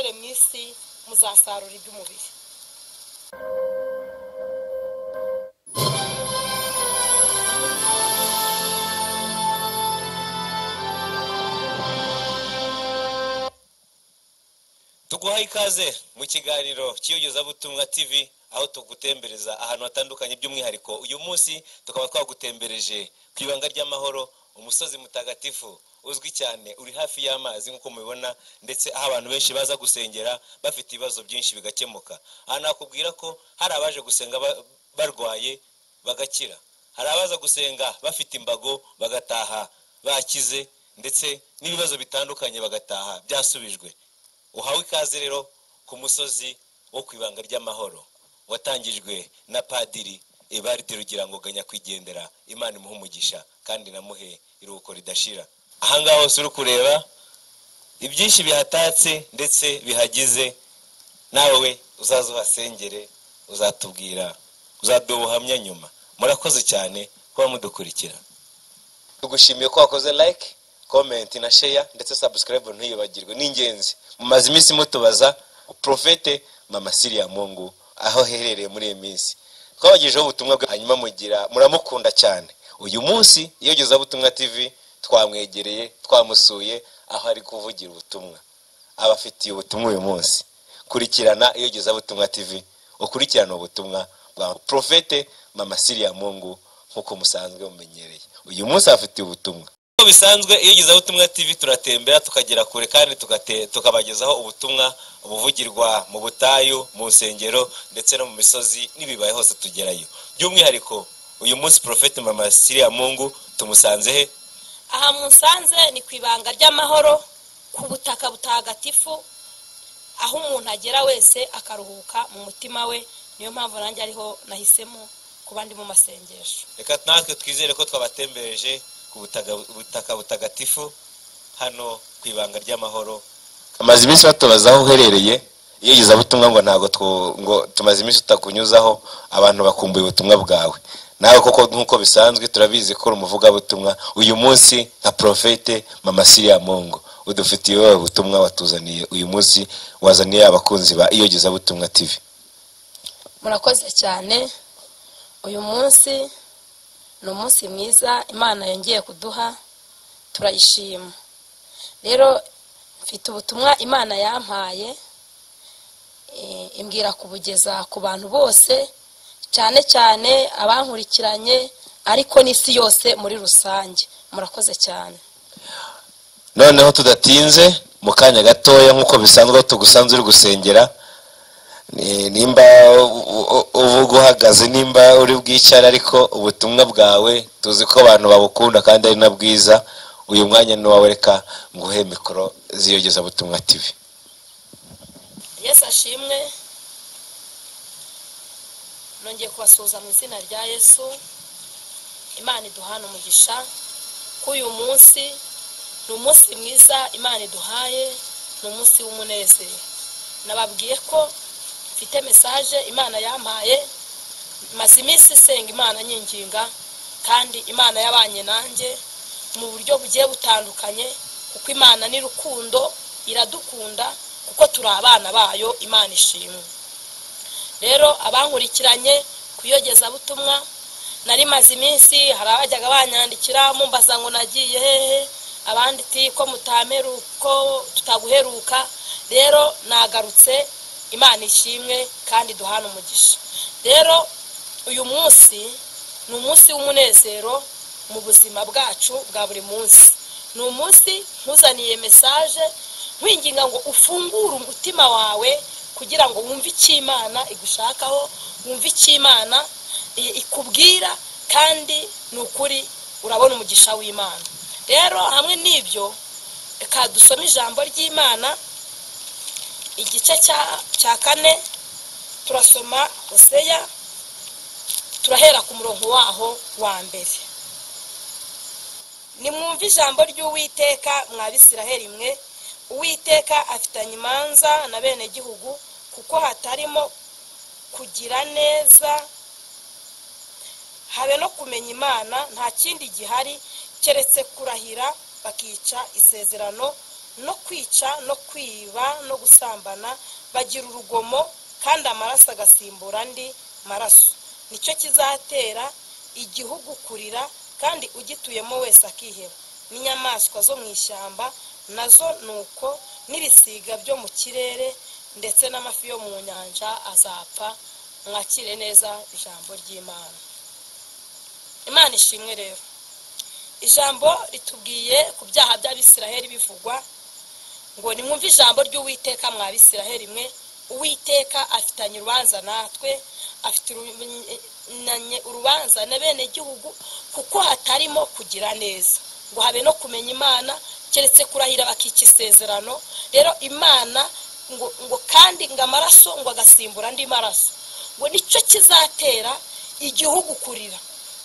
mukorere mu isi muzasarura iby'umubiri. Tuguhaye ikaze mu kiganiro cy'iyogezabutumwa TV, aho tugutembereza ahantu hatandukanye, by'umwihariko uyu munsi tukaba twagutembereje ku ibanga ry'amahoro, umusozi mutagatifu uzwi cyane uri hafi y'amazi nk'uko mubibona, ndetse aho abantu benshi baza gusengera bafite ibibazo byinshi bigakemuka. Aha nakubwira ko hari abaje gusenga barwaye bagakira, hari abaza gusenga bafite imbago bagataha bakize, ndetse n'ibibazo bitandukanye bagataha byasubijwe. Uhawe ikaze rero ku musozi wo ku ibanga ry'amahoro watangijwe na Padiri Evaride Rugirangoga nyakwigendera, Imana imuhe umugisha kandi namuhe iruhuko ridashira. Ahangaha hose uri kureba ibyinshi bihatatse ndetse bihagize, nawe uzaza uhasengere uzatubwira, uzaduha ubuhamya nyuma. Murakoze cyane kuba mudukurikira. Tugushimiye ko wakoze like, comment na share ndetse subscribe ntuyibagirwe, ni ingenzi. Mumaze iminsi mutubaza Profete Mama Siria Mungu aho herereye muri iyi minsi, twabagejeho ubutumwa bwe, hanyuma muramukunda cyane. Uyu munsi Iyogezabutumwa TV twamwegereye, twamusuye aho ari kuvugira ubutumwa, abafitiye ubutumwa uyu munsi. Kurikirana Iyogezabutumwa TV, ukurikirana ubutumwa bwa Profete Mama Siria Mungu nkuko musanzwe mumenyereye. Uyu munsi afitiye ubutumwa. Bisanzwe Iyogezabutumwa TV turatembera tukagera kure, kandi tukabagezaho ubutumwa buvugirwa mu butayu, mu nsengero ndetse no mu misozi n'ibibaye hose tugerayo. By'umwihariko uyu munsi Profete Mama Siria Mungu tumusanze he? Aha musanze ni ku ibanga ry'amahoro, ku butaka butagatifu, aho umuntu agera wese akaruhuka mu mutima we. Niyo mpamvu nanjye ariho nahisemo kuba ndi mu masengesho. Reka natwe twizere ko twabatembereje ku butaka butagatifu hano ku ibanga ry'amahoro. Amaze iminsi batubaza aho uherereye, Iyogezabutumwa ngo ntago ngo tumaze iminsi tutakunyuzaho, abantu bakumbuye ubutumwa bwawe. Nawe koko nkuko bisanzwe turabizi ko umuvugabutumwa. Uyu munsi nka Profete Mama Siria Mungu udufitiye ubutumwa watuzaniye uyu munsi, wazaniye abakunzi ba Iyogezabutumwa TV. Murakoze cyane. Uyu munsi ni umunsi mwiza Imana yongeye kuduha, turayishima. Rero mfite ubutumwa Imana yampaye, imbwira kubugeza ku bantu bose, cyane cyane abankurikiranye, ariko n'isi yose muri rusange. Murakoze cyane. Noneho tudatinze, mu kanya gatoya nkuko bisanzwe tugusanze uri gusengera, nimba uvuga uhagaze, nimba uri bwicara, ariko ubutumwa bwawe tuzi ko abantu babukunda kandi ari na bwiza. Uyu mwanya ni wawe, reka nguhe mikoro z'Iyogezabutumwa TV. Yesu ashimwe. Nongeye kubasuhuza mu izina rya Yesu. Imana iduhana umugisha k'uyu munsi. Ni umunsi mwiza Imana iduhaye, ni umunsi w'umunezero. Nababwiye ko mfite message Imana yampaye, maze iminsi senga Imana nyinginga, kandi Imana yabanye nanjye mu buryo bugiye butandukanye, kuko Imana ni rukundo, iradukunda kuko turi abana bayo. Imana ishimwe. Rero abankurikiranye kuyogezabutumwa, nari maze iminsi hari abajyaga banyandikira mumbaza ngo nagiye hehe, abandi ti ko mutameruko tutaguheruka. Rero nagarutse. Imana ishimwe kandi duhana umugisha. Rero uyu munsi ni umunsi w'umunezero mu buzima bwacu bwa buri munsi. Ni umunsi nkuzaniye message nkwinginga ngo ufungure umutima wawe kugira ngo wumve icyo Imana igushakaho, wumve icyo Imana ikubwira, kandi ni ukuri urabona umugisha w'Imana. Rero hamwe n'ibyo, reka dusome ijambo ry'Imana, igice cya 4 turasoma Hoseya, turahera ku murongo waho wa mbere. Nimwumve ijambo ry'Uwiteka mwa Bisiraheli mwe, Uwiteka afitanye imanza na bene gihugu, kuko hatarimo kugira neza habe no kumenya Imana, nta kindi gihari keretse kurahira bakica isezerano no kwica no kwiba no gusambana, bagira urugomo kandi amaraso agasimbura andi maraso. Nicyo kizatera igihugu kurira kandi ugituyemo wese akiheba. N'inyamaswa zo mu ishyamba nazo nuko, n'ibisiga byo mu kirere ndetse n'amafi yo mu nyanja azapfa. Mwakire neza ijambo ry'Imana. Imana ishimwe. Rero ijambo ritubwiye ku byaha by'Abisiraheli bivugwa ngo nimwumve ijambo ry'Uwiteka mwa Bisiraheli mwe, Uwiteka afitanye urubanza natwe, afite urubanza na bene gihugu, kuko hatarimo kugira neza ngo habe no kumenya Imana, keretse kurahira bakica isezerano. Rero Imana ngo kandi ngo amaraso ngo agasimbura andi maraso, ngo nicyo kizatera igihugu kurira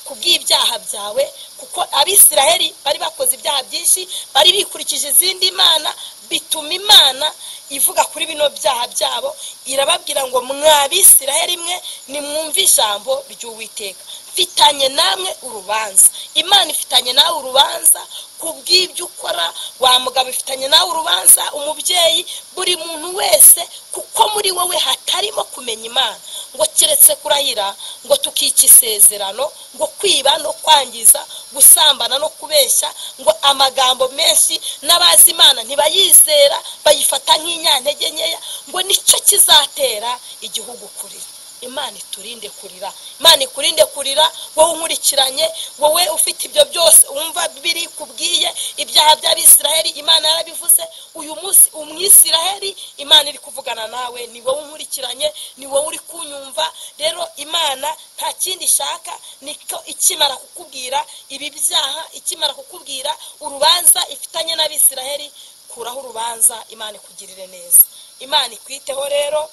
kubw'ibyaha byawe, kuko Abisiraheli bari bakoze ibyaha byinshi, bari bikurikije izindi mana, bituma Imana ivuga kuri bino byaha byabo, irababwira ngo mwa Bisiraheli mwe nimwumve ijambo ry'Uwiteka, mfitanye namwe urubanza. Imana ifitanye nawe urubanza kubw'ibyo ukora, wa mugabo ifitanye nawe urubanza, umubyeyi, buri muntu wese, kuko muri wowe hatarimo kumenya Imana, ngo keretse kurahira ngo tukica isezerano, ngo kwiba no kwangiza, gusambana no kubeshya, ngo amagambo menshi n'abazi Imana ntibayizera, bayifata nk'inyantege nkeya, ngo nicyo kizatera igihugu kurira. Imana iturinde kurira, Imana ikurinde kurira. Wowe unkurikiranye, wowe ufite ibyo byose umva biri kubwiye ibyaha by'Abisiraheli, Imana yarabivuze. Uyu munsi umwisiraheli Imana iri kuvugana nawe, ni wowe unkurikiranye, ni wowe uri kunyumva. Rero Imana nta kindi ishaka, niko ikimara kukubwira ibi byaha, ikimara kukubwira urubanza ifitanye n'Abisiraheli, kuraho urubanza, Imana ikugirire neza, Imana ikwiteho. Rero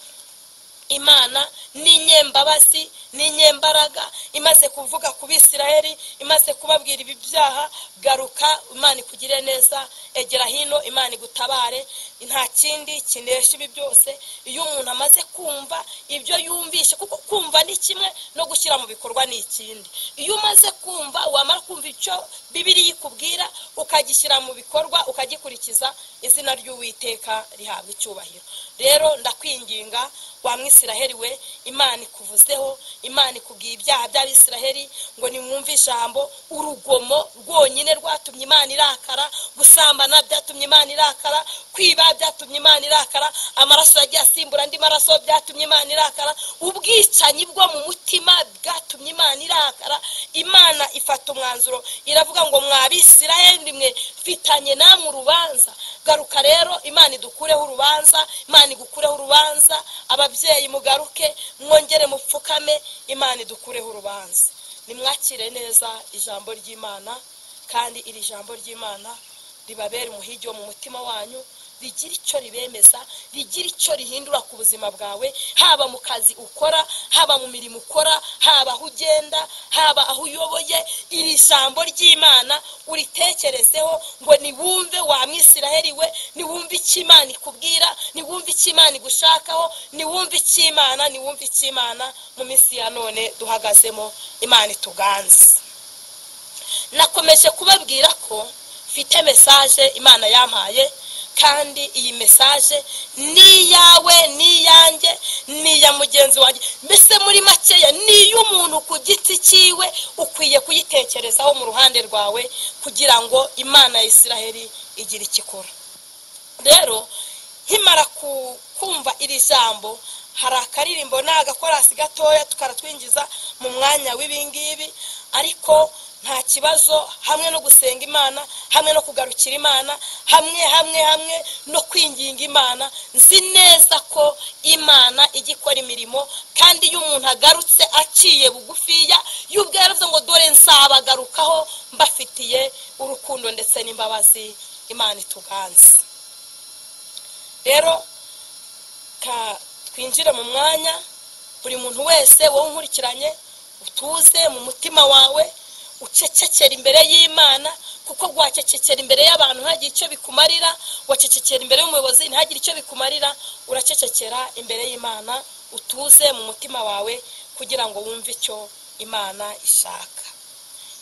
Imana ni nyembabazi, ni nyembaraga, imaze kuvuga ku Bisiraheli, imaze kubabwira ibi byaha, garuka, Imana ikugire neza, egera hino, Imana igutabare. Nta kindi kinesha ibi byose iyo umuntu amaze kumva ibyo yumvishe, kuko kumva ni kimwe no gushyira mu bikorwa ni ikindi. Iyo umaze kumva, wamara kumva icyo Bibiliya ikubwira ukagishyira mu bikorwa, ukagikurikiza, izina ry'Uwiteka rihabwa icyubahiro. Rero ndakwinginga wa Mwisiraheli we, Imana ikuvuzeho, Imana ikubwiye ibyaha by'Abisiraheli, ngo nimwumve ijambo. Urugomo rwonyine rwatumye Imana irakara, gusambana byatumye Imana irakara, kwiba byatumye Imana irakara, amaraso yagiye asimbura andi maraso byatumye Imana irakara, ubwicanyi bwo mu mutima bwatumye Imana irakara. Imana ifata umwanzuro, iravuga ngo mwa Bisiraheli mwe mfitanye namwe urubanza. Garuka rero, Imana idukureho urubanza, Imana igukureho urubanza. Ababyeyi mugaruke, mwongere mupfukame, Imana idukureho urubanza. Nimwakire neza ijambo ry'Imana, kandi iri jambo ry'Imana ribabere umuhigi wo mu mutima wanyu, rigira icyo ribemeza, rigira icyo rihindura ku buzima bwawe, haba mu kazi ukora, haba mu mirimo ukora, haba aho ugenda, haba aho uyoboye. Iri jambo ry'Imana uritekerezeho, ngo niwumve wa Mwisiraheli we, niwumve icyo Imana ikubwira, niwumve icyo Imana igushakaho, niwumve icyo Imana mu minsi ya none duhagazemo. Imana ituganze. Nakomeje kubabwira ko mfite message Imana yampaye, kandi iyi message ni yawe, ni yanjye, ni ya mugenzi wanjye, mbese muri makeya ni y'umuntu ku giti cyiwe. Ukwiye kuyitekerezaho mu ruhande rwawe, kugira ngo Imana ya Isiraheli igire ikikora. Rero nkimara kumva iri jambo, hari akaririmbo n'agakorasi gatoya tukaratwinjiza mu mwanya w'ibingibi, ariko nta kibazo, hamwe no gusenga Imana, hamwe no kugarukira Imana, hamwe no kwinginga Imana, nzi neza ko Imana igikora imirimo. Kandi iyo umuntu agarutse aciye bugufiya, y'ubwo yaravuze ngo dore nzabagarukaho mbafitiye urukundo ndetse n'imbabazi. Imana ituganze. Rero twinjire mu mwanya, buri muntu wese wowe unkurikiranye, utuze mu mutima wawe, ucecekera imbere y'Imana, kuko gwacecekera imbere y'abantu ntagire icyo bikumarira, wacecekera imbere y'umuyobozi ntagire icyo bikumarira. Uracecekera imbere y'Imana, utuze mu mutima wawe, kugira ngo wumve icyo Imana ishaka.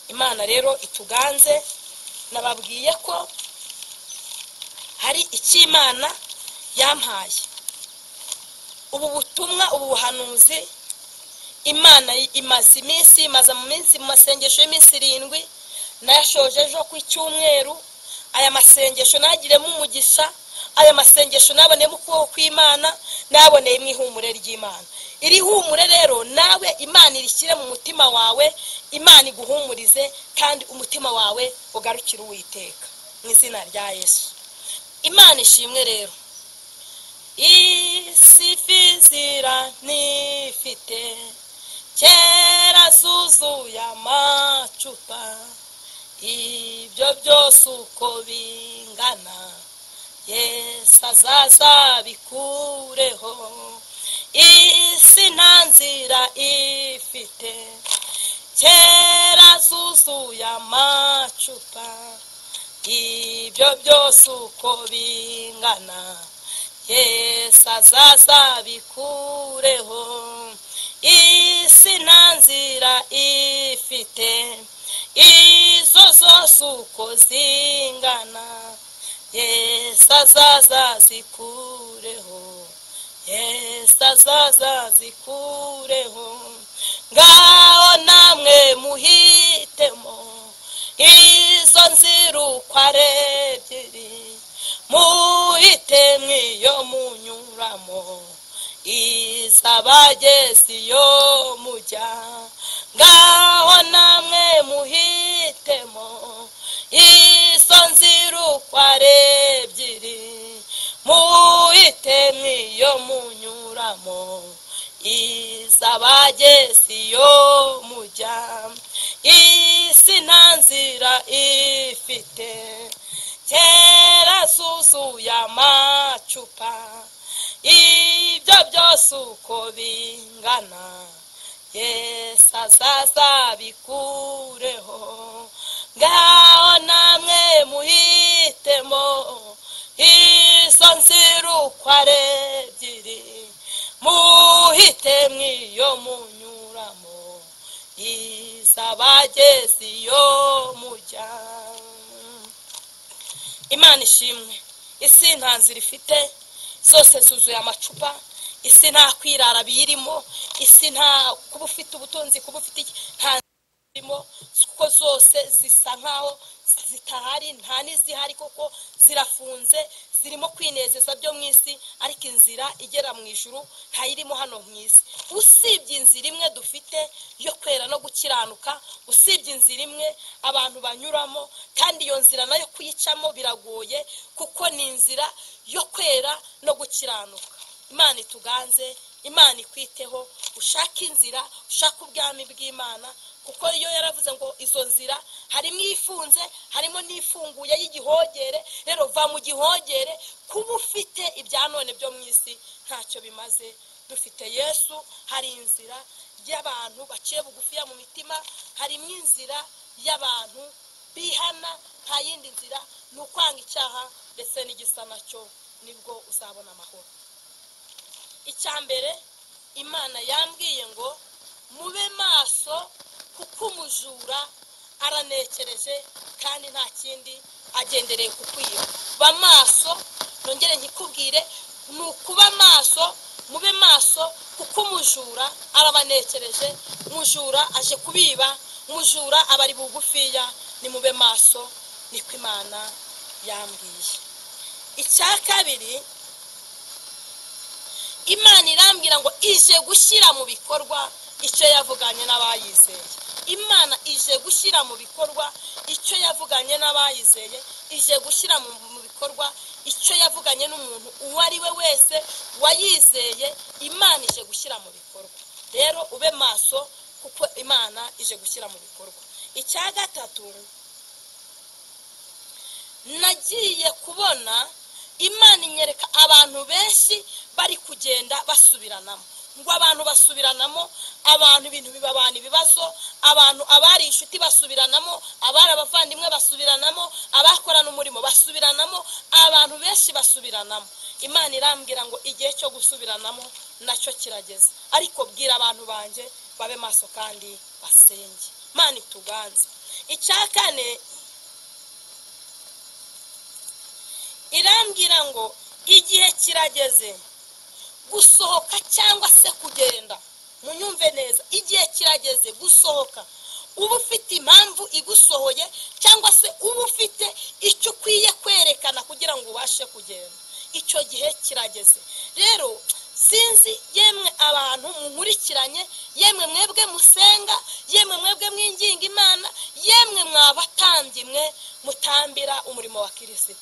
Imana rero ituganze. Nababwiye ko hari icy'Imana yampaye. Ubu butumwa, ubu buhanuzi Imana imaze mu minsi mu masengesho y'iminsi 7 nayashoje ejo ku cyumweru. Aya masengesho nagiremo umugisha, aya masengesho nabonemo ukuboko kw'Imana, naboneye mwihumure ry'Imana. Iri humure rero nawe Imana irishyire mu mutima wawe, Imana iguhumurize kandi umutima wawe ugarukire Uwiteka mu izina rya Yesu. Imana ishimwe rero. Isifizira nifite kera zuzuye amacupa, ibyo byose uko bingana Yesu azaza bikureho. Isi nta nzira ifite kera zuzuye amacupa, ibyo byose uko bingana Yesu azaza bikureho. Isi nta nzira ifite izo zose uko zingana Yesu azaza zikureho. Yesu azaza zikureho. Ngaho namwe muhitemo izo nzira uko ari ebyiri, muhite mwiyo munyuramo izabageza iyo mujya. Ngaho namwe muhitemo izo nzira uko ari ebyiri, muhite mwiyo munyuramo izabageza iyo mujya. Isi nta nzira ifite kera zuzuye amacupa, ibyo byose uko bingana Yesu azaza bikureho. Ngaho namwe muhitemo izo nzira uko ari ebyiri, muhite mwiyo munyuramo izabageza iyo mujya. Imana ishimwe. Isi nta nzira ifite, zose zuzuye amacupa. Isi nta kwirara biyirimo, isi nta kuba ufite ubutunzi, kuba ufite nta irimo, kuko zose zisa nkaho zitahari, nta n'izihari koko zirafunze, zirimo kwinezeza byo mu isi, ariko inzira igera mu ijuru ntayirimo hano mu isi. Usibye inzira imwe dufite yo kwera no gukiranuka, usibye inzira imwe abantu banyuramo, kandi iyo nzira nayo kuyicamo biragoye kuko ni inzira yo kwera no gukiranuka. Imana ituganze, Imana ikwiteho, ushaka inzira, ushaka ubwami bw'Imana, kuko iyo yaravuze ngo izo nzira harimo ifunze, harimo n'ifunguye y'igihogere. Rero va mu gihogere, kuba ufite ibya none byo mu isi ntacyo bimaze. Dufite Yesu, hari inzira y'abantu baciye bugufiya mu mitima, harimo inzira y'abantu bihana, nta yindi nzira ni ukwanga icyaha ndetse n'igisa nacyo, nibwo uzabona amahoro. Icyambere Imana yambwiye ngo mube maso, kuko umujura aranekereje kandi nta kindi agendereye kukwiba. Ba maso, nongere nkikubwire, ni ukuba maso, mube maso kuko umujura arabanekereje. Umujura aje kubiba, umujura abari bugufiya. Ni mube maso, niko Imana yambwiye. Icya kabiri, Imana irambwira ngo ije gushyira mu bikorwa icyo yavuganye n'abayizeye. Imana ije gushyira mu bikorwa icyo yavuganye n'abayizeye, ije gushyira mu bikorwa icyo yavuganye n'umuntu uwo ari we wese wayizeye. Imana ije gushyira mu bikorwa. Rero ube maso kuko Imana ije gushyira mu bikorwa. Icya gatatu, nagiye kubona Imana inyereka abantu benshi bari kugenda basubiranamo, ngo abantu basubiranamo, abantu ibintu bibabana ibibazo, abantu abari inshuti basubiranamo, abari abavandimwe basubiranamo, abakorana umurimo basubiranamo, abantu benshi basubiranamo. Imana irambwira ngo igihe cyo gusubiranamo nacyo kirageze, ariko bwira abantu banje babe maso kandi basenge. Imana ituganze. Icya kane, irambwira ngo igihe kirageze gusohoka cyangwa se kugenda. Munyumve neza, igihe kirageze gusohoka. Uba ufite impamvu igusohoye cyangwa se uba ufite icyo ukwiye kwerekana kugira ngo ubashe kugenda. Icyo gihe kirageze. Rero sinzi yemwe abantu munkurikiranye, yemwe mwebwe musenga, yemwe mwebwe mwinginga Imana, yemwe mwabatambyi mwe mutambira umurimo wa Kristo.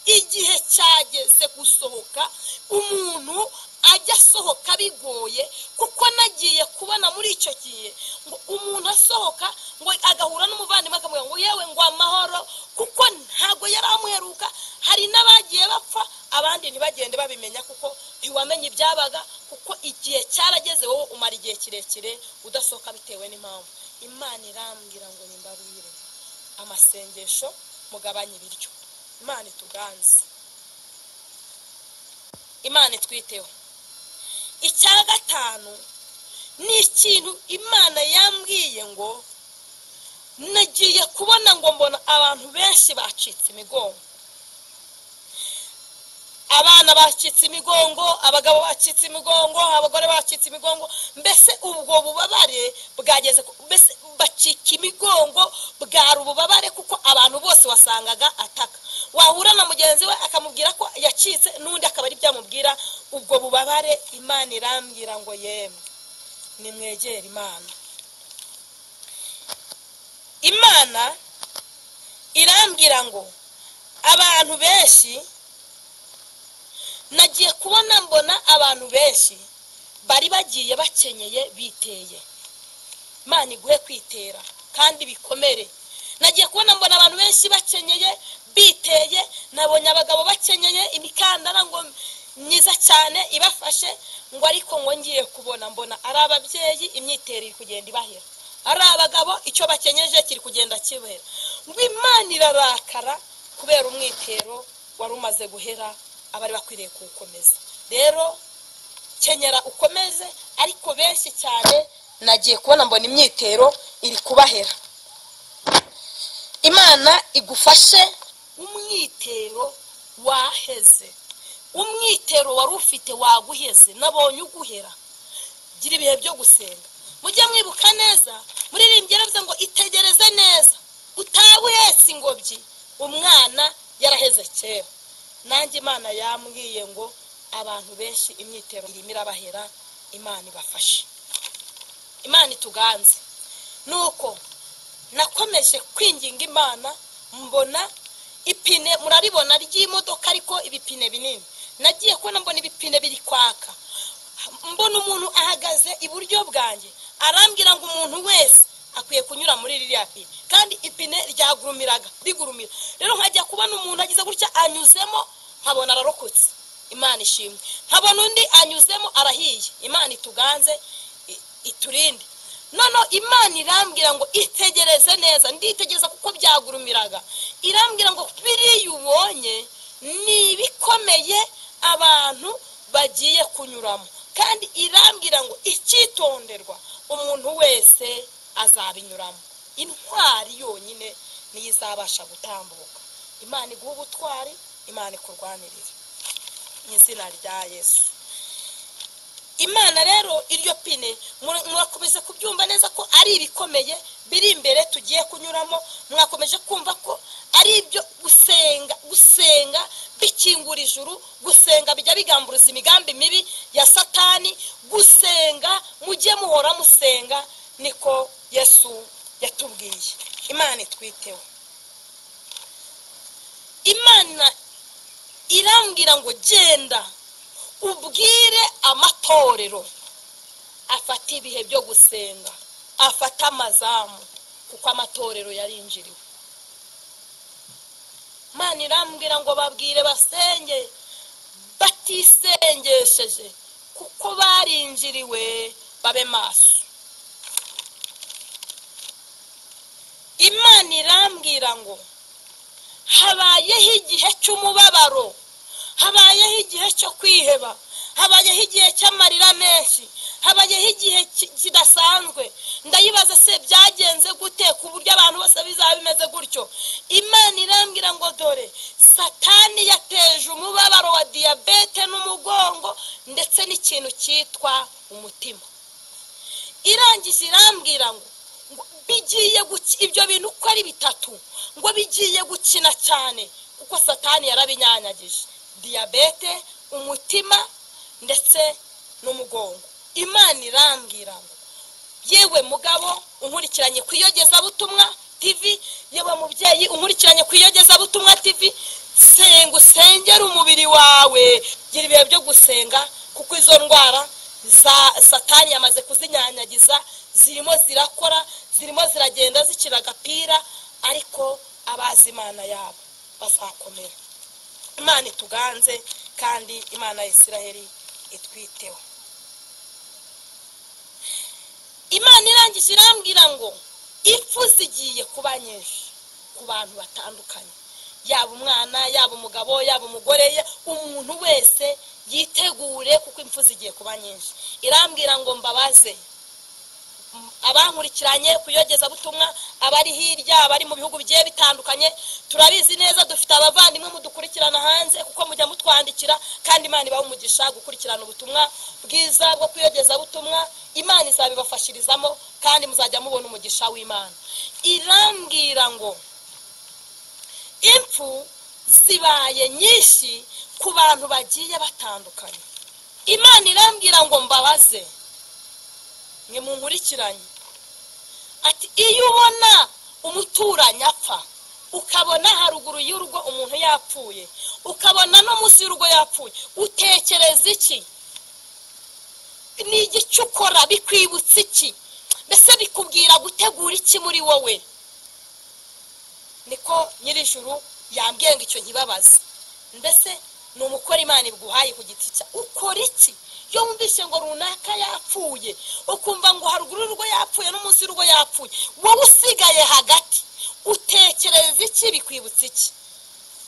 Igihe cyageze gusohoka. Umuntu ajya asohoka bigoye, kuko nagiye kubona muri icyo gihe ngo umuntu asohoka ngo agahura n'umuvandimwe akamubwira ngo yewe ngo amahoro, kuko ntago yari amuheruka. Hari n'abagiye bapfa, abandi ntibagende babimenya kuko ntiwamenye ibyabaga, kuko igihe cyarageze wowe umara igihe kirekire udasohoka bitewe n'impamvu. Imana irambwira ngo nimbarire amasengesho, mugabanye ibiryo. Imana ituganze, Imana itwiteho. Icya gatanu ni ikintu Imana yambwiye ngo nagiye kubona ngo mbona abantu benshi bacitse imigongo. Abana bacitse imigongo, abagabo bacitse imigongo, abagore bacitse imigongo. Mbese ubwo bubabare bwageze, mbese bacika imigongo bwari ububabare, kuko abantu bose wasangaga ataka. Wahura na mugenzi we akamubwira ko yacitse, n'undi akaba ari byamubwira ubwo bubabare. Imana irambwira ngo yemwe nimwegere Imana. Imana irambwira ngo abantu benshi, nagiye kubona mbona abantu benshi bari bagiye bakenyeye biteye. Imana iguhe kwitera kandi bikomere. Nagiye kubona mbona abantu benshi bakenyeye biteye. Nabonye abagabo bakenyeye imikandara ngo myiza cyane ibafashe, ngo ariko ngo ngiye kubona mbona ari ababyeyi imyitero iri kugenda ibahera, ari abagabo icyo bakenyeje kiri kugenda kibera. Ngo Imana irarakara kubera umwitero wari umaze guhera, abari bakwiriye kuwukomeza. Rero kenyera ukomeze, ariko benshi cyane nagiye kubona mbona imyitero iri kubahera. Imana igufashe. Umwitero waheze, umwitero wari ufite waguheze, nabonye uguhera. Gira ibihe byo gusenga. Mujye mwibuka neza, muririmbye navuze ngo itegereze neza utawuhetse ingobyi, umwana yaraheze kera. Nanjye Imana yambwiye ngo abantu benshi imyitero irimo irabahera. Imana ibafashe, Imana ituganze. Nuko nakomeje kwinginga Imana, mbona ipine, muraribona ry'imodoka ariko ibipine binini. Nagiye kubona mbona ibipine biri kwaka, mbona umuntu ahagaze iburyo bwanjye, arambwira ngo umuntu wese akwiye kunyura muri ririya pine, kandi ipine ryagurumiraga bigurumira. Rero nkajya kubona umuntu agize gutya anyuzemo, nkabona ararokotse. Imana ishimwe. Nkabona undi anyuzemo arahiye. Imana ituganze iturinde. Nono Imana irambwira ngo itegereze neza. Nditegereza kuko byagurumiraga. Irambwira ngo biriya ubonye ni bikomeye abantu bagiye kunyuramo, kandi irambwira ngo icyitonderwa umuntu wese azabinyuramo. Intwari yonyine niyo izabasha gutambuka. Imana iguha ubutwari, Imana ikurwanirira mu izina rya Yesu. Imana rero iryo pine mwakomeje kubyumva neza ko ari ibikomeye biri imbere tugiye kunyuramo. Mwakomeje kumva ko ari ibyo gusenga bikingura ijuru, gusenga bijya bigamburuza imigambi mibi ya Satani. Gusenga mujye muhora musenga, niko Yesu yatubwiye. Imana itwiteho. Imana irambwira ngo genda ubwire amatorero afata ibihe byo gusenga, afata amazamu, kuko amatorero yarinjiriwe. Imana irambwira ngo babwire basenge batisengesheje, kuko barinjiriwe, babe maso. Imana irambwira ngo habayeho igihe cy'umubabaro, habayeho igihe cyo kwiheba, habayeho igihe cy'amarira menshi, habayeho igihe kidasanzwe. Ndayibaza se byagenze gute ku buryo abantu bose bizaba bimeze gutyo? Imana irambwira ngo dore satani yateje umubabaro wa diyabete n'umugongo ndetse n'ikintu cyitwa umutima. Irangije irambwira ngo bigiye ibyo bintu uko ari bitatu ngo bigiye gukina cyane kuko satani yarabinyanyagije: diyabete, umutima ndetse n'umugongo. Imana irambwira ngo yewe mugabo unkurikiranye ku Iyogezabutumwa TV, yewe mubyeyi unkurikiranye ku Iyogezabutumwa TV, senga usengera umubiri wawe, gira ibihe byo gusenga kuko izo ndwara za satani yamaze kuzinyanyagiza zirimo zirakora, zirimo ziragenda zikira agapira, ariko abazi Imana yabo bazakomera. Imana ituganze kandi Imana ya Isiraheli itwiteho. Imana irangije irambwira ngo impfu zigiye kuba nyinshi ku bantu batandukanye, yaba umwana, yaba umugabo, yaba umugore, umuntu wese yitegure kuko impfu zigiye kuba nyinshi. Irambwira ngo mbabaze abankurikiranye ku Iyogezabutumwa, abari hirya, abari mu bihugu bigiye bitandukanye. Turabizi neza dufite abavandimwe mudukurikirana hanze kuko mujya mutwandikira, kandi Imana ibaha umugisha gukurikirana ubutumwa bwiza bwo ku Iyogezabutumwa. Imana izabibafashirizamo kandi muzajya mubona umugisha w'Imana. Irambwira ngo impfu zibaye nyinshi ku bantu bagiye batandukanye. Imana irambwira ngo mbabaze mwe munkurikiranye ati iyo ubona umuturanyi apfa, ukabona haruguru y'urugo umuntu yapfuye, ukabona no munsi y'urugo yapfuye, utekereza iki? Ni igice ukora? Bikwibutsa iki? Mbese bikubwira gutegura iki muri wowe? Niko Nyirijuru yambwiye ngo icyo nkibabaze. Mbese ni umukora Imana iguhaye ku giti cya, ukora iki iyo wumvise ngo runaka yapfuye, ukumva ngo haruguru y'urugo yapfuye no munsi y'urugo yapfuye, wowe usigaye hagati, utekereza iki? Bikwibutsa iki?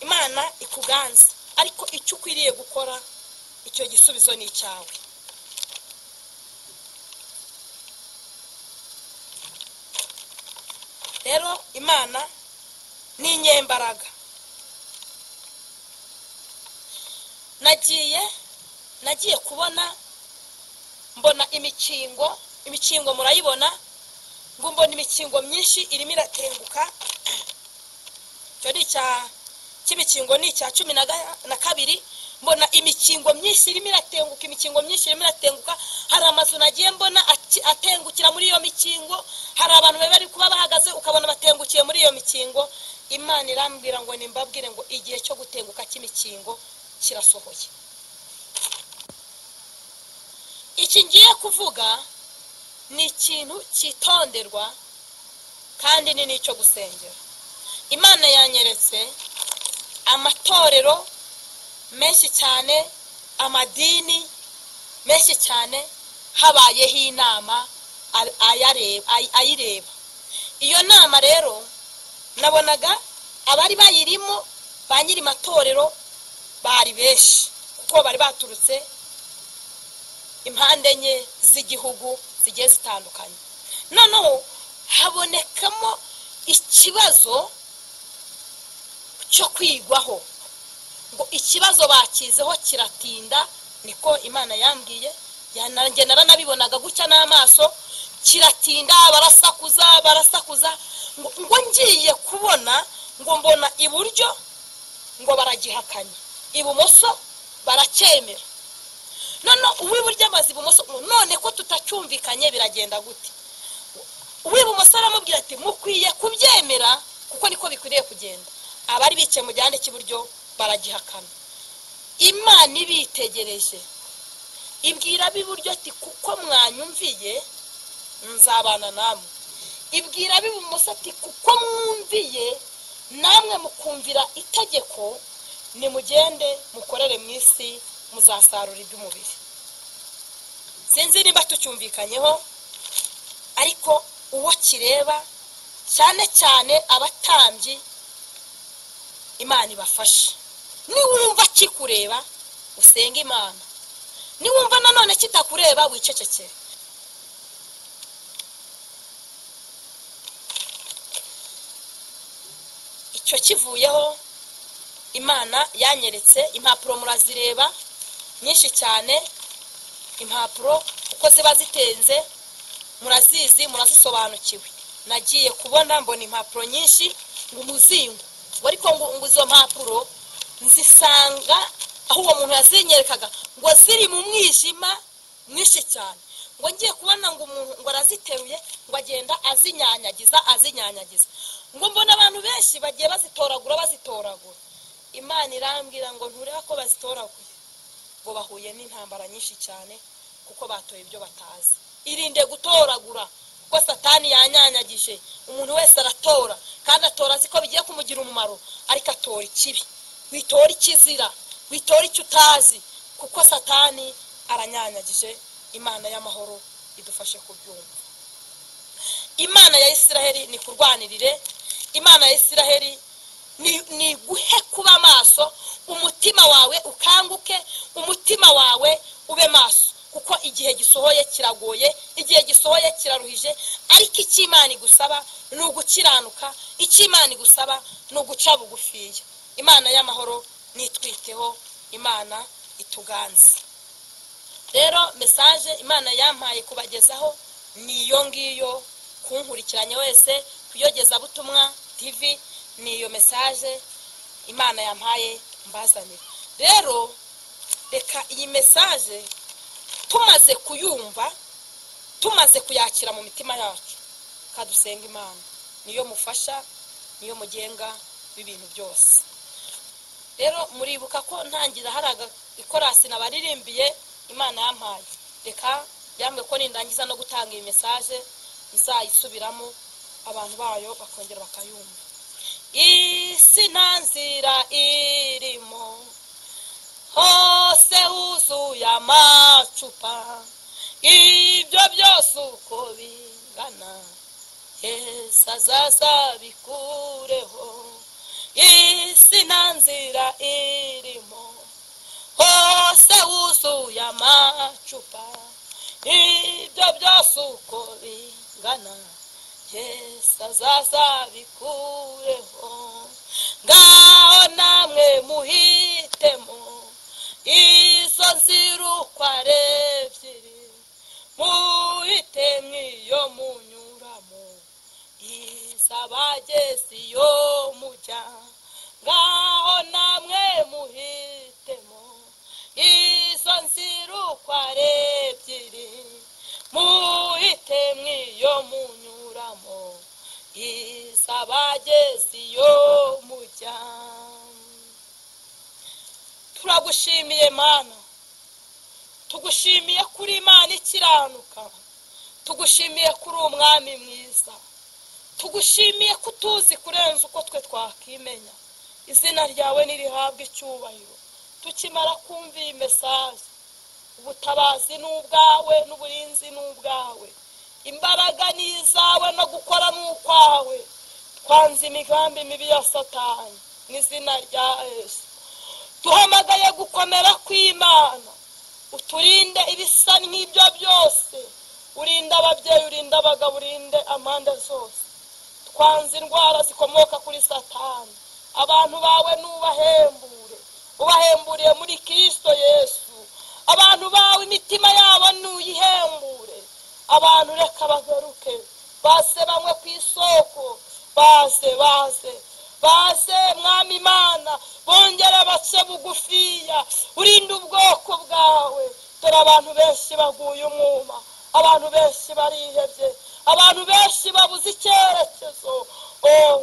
Imana ikuganze, ariko icyo ukwiriye gukora icyo gisubizo ni icyawe. Rero Imana ni inyembaraga. Nagiye kubona mbona imikingo murayibona, ngo mbona imikingo myinshi irimo iratenguka. Cyo ni cy'imikingo ni icya 12. Mbona imikingo myinshi irimo iratenguka, hari amazu nagiye mbona atengukira muri iyo mikingo, hari abantu bari kuba bahagaze ukabona batengukiye muri iyo mikingo. Imana irambwira ngo nimbabwire ngo igihe cyo gutenguka cy'imikingo kirasohoye. Iki ngiye kuvuga ni ikintu cyitonderwa kandi ni n'icyo gusengera. Imana yanyeretse amatorero menshi cyane, amadini menshi cyane, habayeho inama ayireba. Iyo nama rero nabonaga abari bayirimo ba nyiri matorero bari benshi kuko bari baturutse impande enye z'igihugu zigiye zitandukanye. Noneho habonekamo ikibazo cyo kwigwaho, ngo ikibazo bakizeho kiratinda, niko Imana yambwiye. Yanange naranabibonaga gucya n'amaso, kiratinda, barasakuza ngo ngiye kubona ngo mbona iburyo ngo baragihakanya, ibumoso baracyemera. None uw'iburyo amazi ibumoso, none ko tutacyumvikanye biragenda gute? Uw'ibumoso aramubwira ati mukwiye kubyemera kuko niko bikwiriye kugenda. Abari bice mu gihande cy'iburyo baragihakana. Imana ibitegereje ibwira biburyo ati kuko mwanyumviye nzabana namwe. Ibwira bibumoso ati kuko mwumviye namwe mukumvira itegeko, nimugende mukorere mu isi muzasarura iby'umubiri. Sinzi niba tucyumvikanyeho, ariko uwo kireba cyane cyane abatambyi Imana ibafashe. Niwumva kikureba usenga Imana, niwumva nanone kitakureba wicecekere. Icyo kivuyeho imana yanyeretse impapuro murazireba nyinshi cyane, impapuro uko ziba zitenze murazizi murazisobanukiwe. Nagiye kubona mbona impapuro nyinshi ngo umuzingo, ariko ngo izo mpapuro nzisanga aho uwo muntu yazinyerekaga ngo ziri mu mwijima mwinshi cyane, ngo ngiye kubona ngo umuntu ngo araziteruye ngo agenda azinyanyagiza, ngo mbona abantu benshi bagiye bazitoragura. Imana irambwira ngo ntureba ko bazitoraguye, ngo bahuye n'intambara nyinshi cyane kuko batoye ibyo batazi. Irinde gutoragura kuko Satani yanyanyagije. Umuntu wese aratora kandi atora azi ko bigiye kumugira umumaro, ariko atora ikibi. Witora ikizira, witora icyo utazi, kuko Satani aranyanyagije. Imana y'amahoro idufashe kubyumva. Imana ya Isiraheli ni kurwanirire. Imana ya Isiraheli ni guhe kuba maso, umutima wawe ukanguke, umutima wawe ube maso, kuko igihe gisohoye kiragoye, igihe gisohoye kiraruhije. Ariko icyo Imana igusaba ni ugukiranuka, icyo Imana igusaba ni uguca bugufiya. Imana y'amahoro nitwiteho, Imana ituganze. Rero message Imana yampaye kubagezaho niyo ngiyo. Kunkurikiranye wese kuyogeza butumwa TV niyo message Imana yampaye mbazanira. Rero reka iyi message tumaze kuyumva, tumaze kuyakira mu mitima yacu, kadusenga Imana. Niyo mufasha, niyo mugenga w'ibintu byose. Rero muribuka ko ntangira haraga ikorasi nabaririmbiye Imana yampaye. Reka yambwe ko nindangiza no gutanga iyi message nzayisubiramo abantu bayo bakongera bakayumva. Isi ntanzira irimo, hose huzuye amacupa, ibyo byose uko bingana Yesu azaza bikureho. Isi ntanzira irimo, hose huzuye amacupa, ibyo byose uko bingana Yesu azaza bikureho. Ngaho namwe muhitemo izo nzira uko ari ebyiri, muhitemo iyo munyuramo, izabageza iyo mujya. Ngaho namwe muhitemo izo nzira uko ari ebyiri, muhitemo iyo munyuramo, izabageza iyo mujya. Turagushimiye Mana, tugushimiye kuri Imana ikiranuka, tugushimiye kuri umwami mwiza, tugushimiye kutuzi kurenza uko twe twakimenya. Izina ryawe nirihabwe icyubahiro. Tukimara kumva iyi message, ubutabazi n'ubwawe n'uburinzi n'ubwawe, imbaraga n'izawe no gukora n'ukwawe. Twanze imigambi mibi ya Satani n'izina rya Yesu. Duhamagaye gukomera kw'Imana, uturinde ibisa nk'ibyo byose, urinde ababyeyi, urinde abagabo, urinde amande zose. Twanze indwara zikomoka kuri Satani. Abantu bawe nubahembure, ubahemburiye muri Kristo Yesu. Abantu bawe imitima yabo nuyihembure. Abantu reka bagaruke, base bamwe ku isoko, base mwami Imana, bongera bace bugufiya, urinde ubwoko bwawe. Dore abantu benshi baguye umwuma, abantu benshi barihebye, abantu benshi babuze icyerekezo.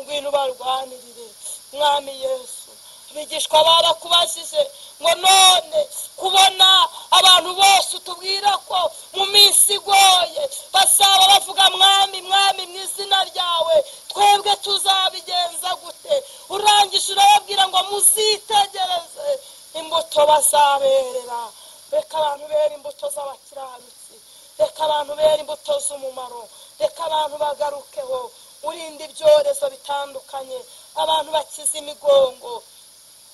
Ngwino barwanirire mwami Yesu. Abigishwa barakubajije ngo none kubona abantu bose utubwira ko mu minsi igoye basaba bavuga mwami mwami mu izina ryawe, twebwe tuzabigenza gute? Urangije urababwira ngo muzitegereze imbuto bazaberera. Reka abantu bera imbuto z'abakiranutsi, reka abantu bera imbuto z'umumaro, reka abantu bagarukeho. Urinde ibyorezo bitandukanye, abantu bakize imigongo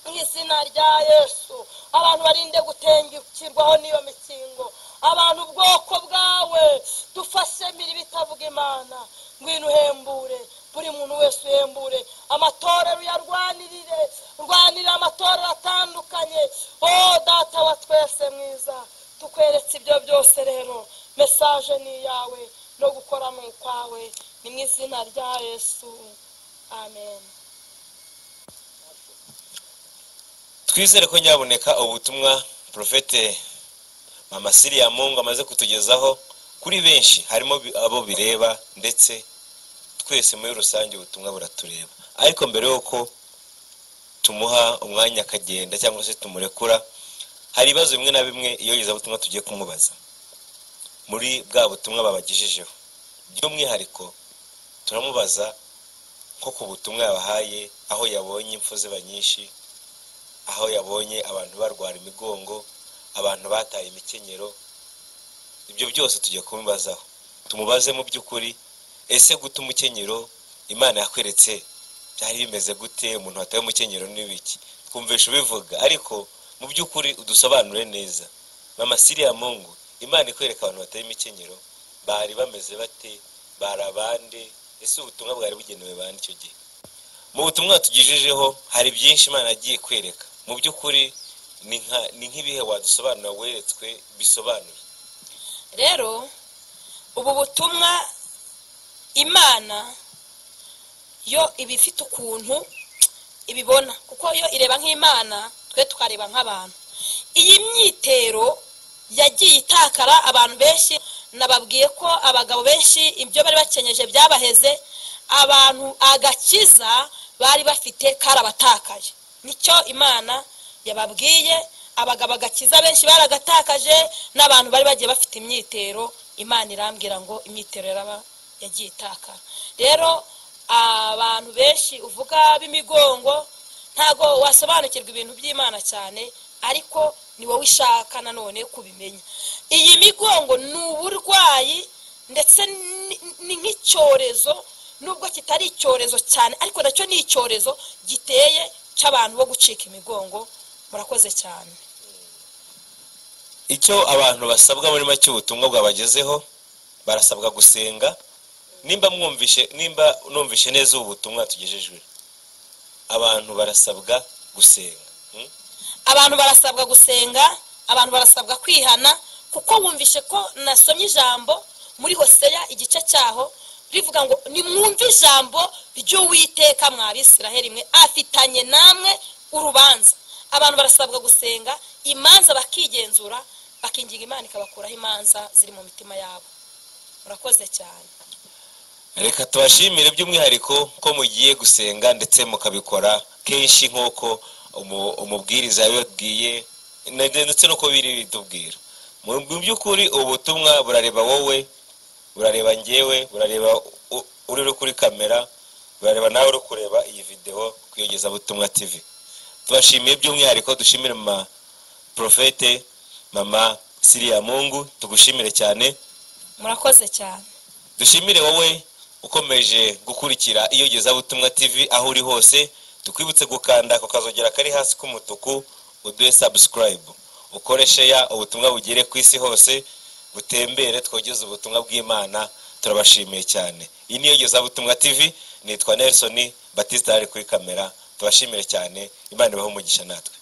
mu izina rya Yesu. Abantu barinde gutengukirwaho n'iyo mikingo. Abantu ubwoko bwawe dufashe miri bitavuga Imana. Ngwino uhembure buri muntu wese, uhembure amatorero yarwanirire, urwanirira byose rero mesaje ni iyawe no gukora ni ukwawe, ni mu izina rya Yesu, amen. twizere ko nyaboneka ubutumwa Profete Mama Siriyamungu amaze kutugezaho kuri benshi harimo abo bireba, ndetse twese muri rusange ubutumwa buratureba. Ariko mbere yuko tumuha umwanya akagenda cyangwa se tumurekura, hari ibibazo bimwe na bimwe iyo iyogezabutumwa tugiye kumubaza muri bwa butumwa babagejejeho. By'umwihariko turamubaza nko ku butumwa yabahaye, aho yabonye impfu ziba nyinshi, aho yabonye abantu barwara imigongo, abantu bataye imikenyero. Ibyo byose tugiye kumubazaho, tumubaze mu by'ukuri ese guta umukenyero Imana yakweretse byari bimeze gute, umuntu wataye umukenyero n'ibiki, twumvisha ubivuga, ariko mu by'ukuri udusobanure neza. Mama Siriyamungu, Imana ikwereka abantu bataye imikenyero bari bameze bate, barabande, ese ubutumwa bwari bugenewe bande icyo gihe? Mu butumwa tugijejeho hari byinshi Imana yagiye kwereka, mu by'ukuri ni nk'ibihe wadusobanura weretswe bisobanuye? Rero ubu butumwa Imana yo ibifite ukuntu ibibona, kuko yo ireba nk'Imana, twe tukareba nk'abantu. Iyi myitero yagiye itakara, abantu benshi nababwiye ko abagabo benshi ibyo bari bakenyeje byabaheze, abantu agakiza bari bafite karabatakaje. Nicyo Imana yababwiye, abagabo agakiza benshi baragatakaje, n'abantu bari bagiye bafite imyitero. Imana irambwira ngo imyitero yaraba yagiye itakara. Rero abantu benshi uvuga b'imigongo ntago wasobanukirwa ibintu by'Imana cyane, ariko ni wowe ishaka nanone kubimenya. Iyi migongo ni uburwayi ndetse ni nk'icyorezo, nubwo kitari icyorezo cyane, ariko nacyo ni icyorezo giteye cy'abantu bo gucika imigongo. Murakoze cyane. Icyo abantu basabwa muri make ubutumwa bwabagezeho, barasabwa gusenga. Nimba numvishe neza ubutumwa tugejejwe, abantu barasabwa gusenga. Abantu barasabwa gusenga, abantu barasabwa kwihana, kuko wumvishe ko nasomye ijambo muri Hoseya igice cyaho rivuga ngo nimwumve ijambo ry'Uwiteka mwa Bisiraheli mwe, afitanye namwe urubanza. Abantu barasabwa gusenga, imanza bakigenzura, bakinginga Imana ikabakuraho imanza ziri mu mitima yabo. Murakoze cyane. Reka tubashimire by'umwihariko ko mugiye gusenga ndetse mukabikora kenshi nk'uko umubwiriza yabibwiye, ndetse no ko biri bitubwira. Mu by'ukuri ubutumwa burareba wowe, burareba njyewe, burareba uri kuri kamera, burareba nawe uri kureba iyi video ku Iyogezabutumwa TV. Tubashimiye by'umwihariko, dushimire Mama Profete Mama Siriyamungu, tugushimire cyane. Murakoze cyane. Dushimire wowe ukomeje gukurikira Iyogezabutumwa TV aho uri hose. Tukwibutse gukanda ku kazogera kari hasi k'umutuku, uduhe subscribe, ukore share, ubutumwa bugere ku isi hose, butembere, twogeze ubutumwa bw'Imana. Turabashimiye cyane. Iyi ni Iyogezabutumwa TV, nitwa Nelson Batista ari kuri kamera. Tubashimire cyane, Imana ibahe umugisha natwe.